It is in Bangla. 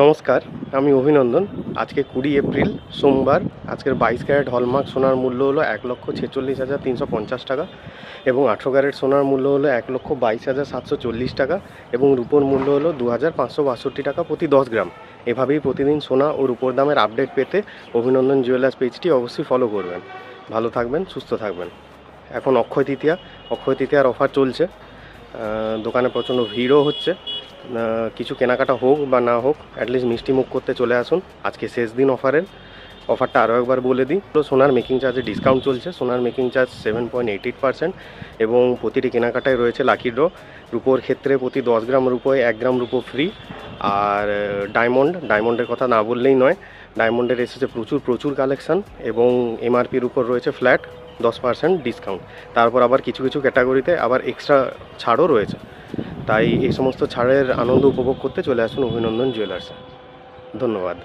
নমস্কার, আমি অভিনন্দন। আজকে 20 এপ্রিল সোমবার। আজকের 22 ক্যারেট হলমার্ক সোনার মূল্য হলো 1,46,350 টাকা এবং 18 ক্যারেট সোনার মূল্য হলো 1,22,740 টাকা এবং রূপোর মূল্য হলো 2,562 টাকা প্রতি 10 গ্রাম। এভাবেই প্রতিদিন সোনা ও রূপোর দামের আপডেট পেতে অভিনন্দন জুয়েলার্স পেজটি অবশ্যই ফলো করবেন। ভালো থাকবেন, সুস্থ থাকবেন। এখন অক্ষয় তৃতীয়ার অফার চলছে। দোকানে প্রচণ্ড ভিড়ও হচ্ছে। কিছু কেনাকাটা হোক বা না হোক, অ্যাটলিস্ট মিষ্টি মুখ করতে চলে আসুন। আজকে শেষ দিন অফারটা আরও একবার বলে দিই। সোনার মেকিং চার্জে ডিসকাউন্ট চলছে। সোনার মেকিং চার্জ 7.88% এবং প্রতিটি কেনাকাটায় রয়েছে লাকি ড্র। রূপোর ক্ষেত্রে প্রতি 10 গ্রাম রূপোয় 1 গ্রাম রূপো ফ্রি। আর ডায়মন্ডের কথা না বললেই নয়। ডায়মন্ডের এসেছে প্রচুর কালেকশান এবং এমআরপির উপর রয়েছে ফ্ল্যাট 10% ডিসকাউন্ট। তারপর আবার কিছু ক্যাটাগরিতে আবার এক্সট্রা ছাড়ও রয়েছে। তাই এই সমস্ত ছাড়ের আনন্দ উপভোগ করতে চলে আসুন অভিনন্দন জুয়েলার্সে। ধন্যবাদ।